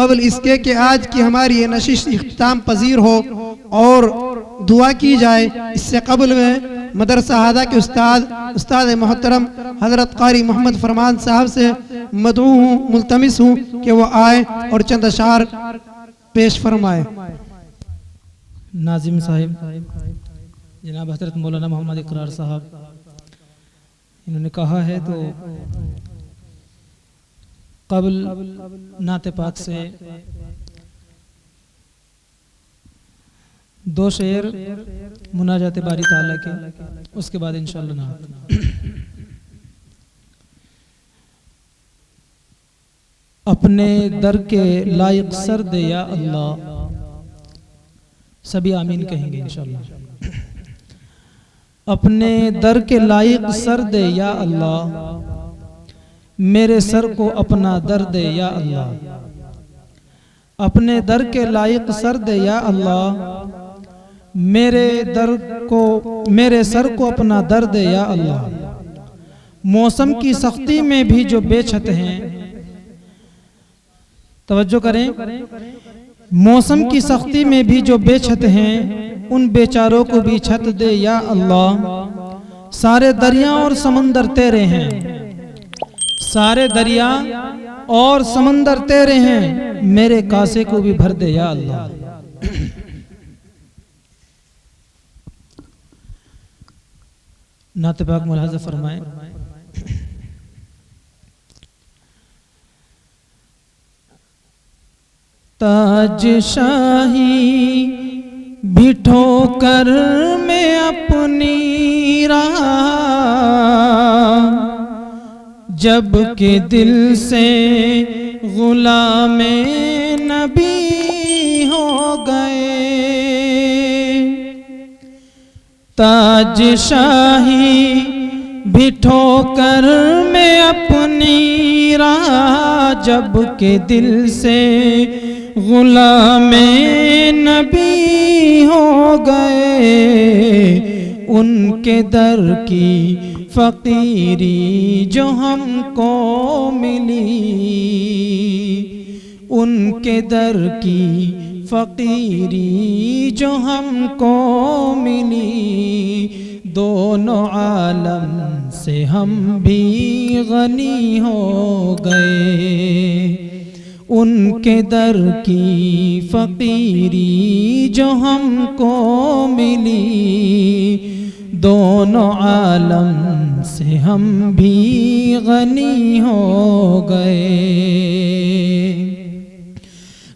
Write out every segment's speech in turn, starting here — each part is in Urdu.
قبل اس کے کہ آج کی ہماری یہ نشست اختتام پذیر ہو اور دعا کی جائے، اس سے قبل میں مدرسہ ہادہ کے استاد محترم حضرت قاری محمد فرمان صاحب سے مدعو ہوں، ملتمس ہوں کہ وہ آئے اور چند اشعار پیش فرمائے۔ ناظم صاحب جناب حضرت مولانا محمد اقرار صاحب، انہوں نے کہا ہے تو قبل نعت پاک سے دو شعر مناجات باری تعالیٰ کے، اس کے بعد انشاءاللہ نعت۔ اپنے در کے لائق سر دے یا اللہ، سبھی آمین کہیں گے انشاءاللہ۔ اپنے در کے لائق سر دے یا اللہ، میرے سر کو اپنا در دے یا اللہ۔ اپنے در کے لائق سر دے یا اللہ، میرے سر کو اپنا در دے یا اللہ۔ موسم کی سختی میں بھی جو بے چھت ہیں، توجہ کریں، موسم کی سختی میں بھی جو بے چھت ہیں، ان بیچاروں کو بھی چھت دے یا اللہ۔ سارے دریا اور سمندر تیرے ہیں، سارے دریا اور سمندر تیرے ہیں، میرے کاسے کو بھی بھر دے یا اللہ۔ نعت پاک ملاحظہ فرمائیں۔ تاج شاہی بٹھو کر میں اپنی راہ، جب کہ دل سے غلام نبی ہو گئے۔ تاج شاہی بٹھو کر میں اپنی راہ، جب کہ دل سے غلام نبی ہو گئے۔ ان کے در کی فقیری جو ہم کو ملی، ان کے در کی فقیری جو ہم کو ملی، دونوں عالم سے ہم بھی غنی ہو گئے۔ ان کے در کی فقیری جو ہم کو ملی، دونوں عالم سے ہم بھی غنی ہو گئے۔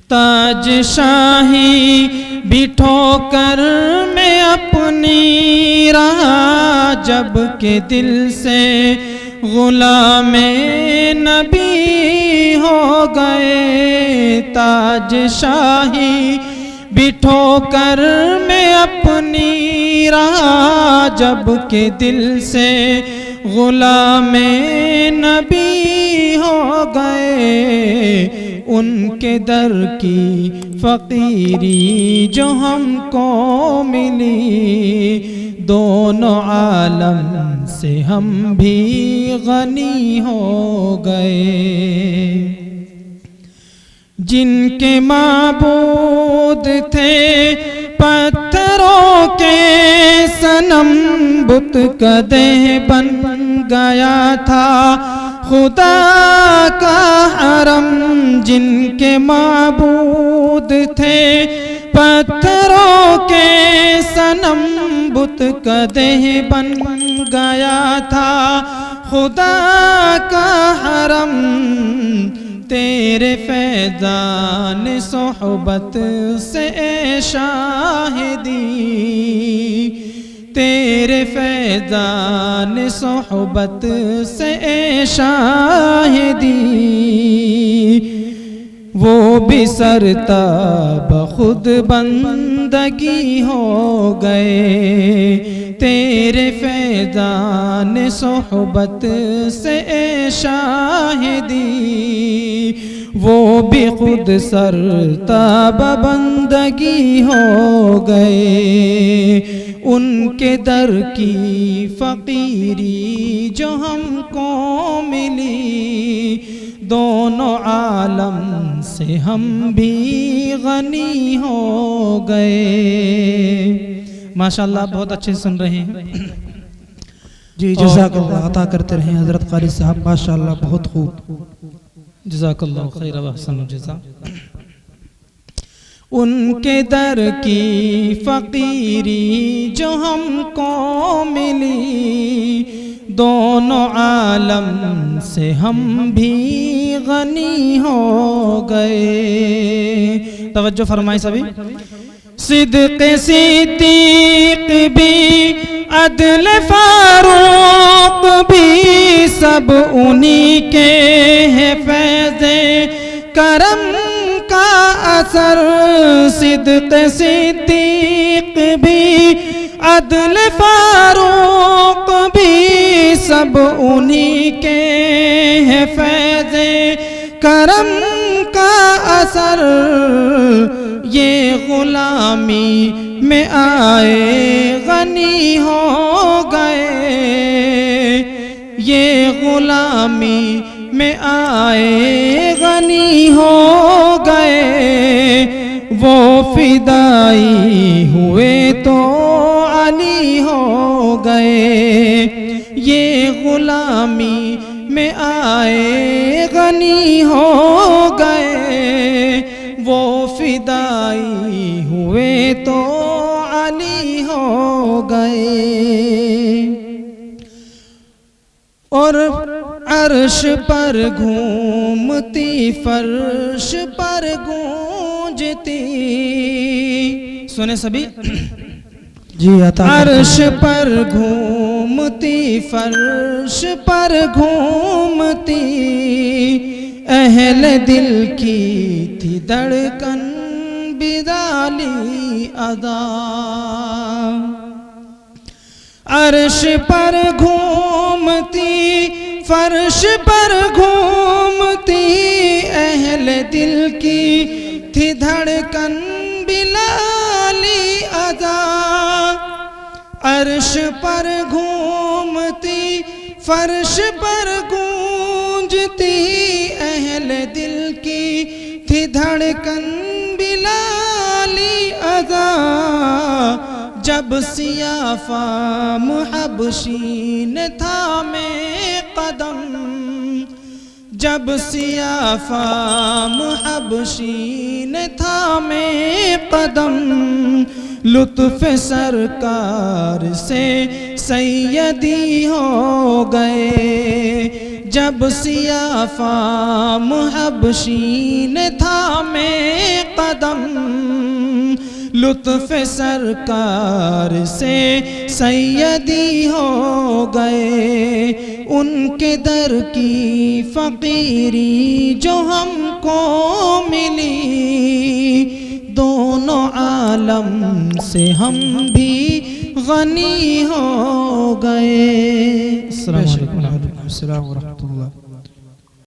تاج شاہی بٹھو کر میں اپنی راہ، جب کہ دل سے غلام نبی ہو گئے۔ تاج شاہی بٹھو کر میں اپنی راہ، جب کہ دل سے غلام نبی ہو گئے۔ ان کے در کی فقیری جو ہم کو ملی، دونوں عالم سے ہم بھی غنی ہو گئے۔ جن کے معبود تھے پتھروں کے صنم، بت کدے بن گیا تھا خدا کا حرم۔ جن کے معبود تھے پتھروں کے صنم، بت کدے بن گیا تھا خدا کا حرم۔ تیرے فیضان صحبت سے اے شاہدی، تیرے فیضان صحبت سے اے شاہدی، وہ بھی سرتاب خود بندگی ہو گئے۔ تیرے فیضان صحبت سے اے شاہدی، وہ بھی خود سرتاب بندگی ہو گئے۔ ان کے در کی فقیری جو ہم کو ملی، دونوں عالم سے ہم بھی غنی ہو گئے. ماشاءاللہ بہت اچھے سن رہے ہیں. جی جزاک اللہ، عطا کرتے رہیں حضرت قاری صاحب، ماشاءاللہ بہت خوب. جزاک اللہ خیر و احسن الجزاء. ان کے در کی فقیری جو ہم کو ملی، دونوں عالم سے ہم بھی غنی ہو گئے. توجہ فرمائیں سبھی. صدق صدیق بھی، عدل فاروق بھی، سب انہی کے ہے فیض کرم کا اثر. صدق صدیق بھی، عدل فاروق بھی، سب انہی کے ہے فیض کرم کا اثر. یہ غلامی میں آئے غنی ہو گئے، یہ غلامی میں آئے غنی ہو گئے. وہ فدائی ہوئے تو علی ہو گئے. یہ غلامی میں آئے غنی ہو گئے، وہ فدائی ہوئے تو علی ہو گئے. اور عرش پر گھومتی، فرش پر گونجتی. سنیں سبھی. جی عطا عرش پر گھومتی، فرش پر گھومتی، اہل دل کی تھی دھڑکن بدالی ادا. عرش پر گھومتی، فرش پر گھومتی، اہل دل کی تھی دھڑکن بلالی ادا. عرش پر گھومتی، فرش پر گونجتی، اہل دل کی تھی دھڑکن بلالی ادا. جب سیاہ فام حبشی نے تھامے قدم، جب سیاہ فام حبشی نے تھامے قدم، لطف سرکار سے سیدی ہو گئے. جب سیاہ فام حبشی نے تھامے قدم، لطف سرکار سے سیدی ہو گئے. ان کے در کی فقیری جو ہم کو ملی، دونوں عالم سے ہم بھی غنی ہو گئے. السلام علیکم. السلام ورحمۃ اللہ.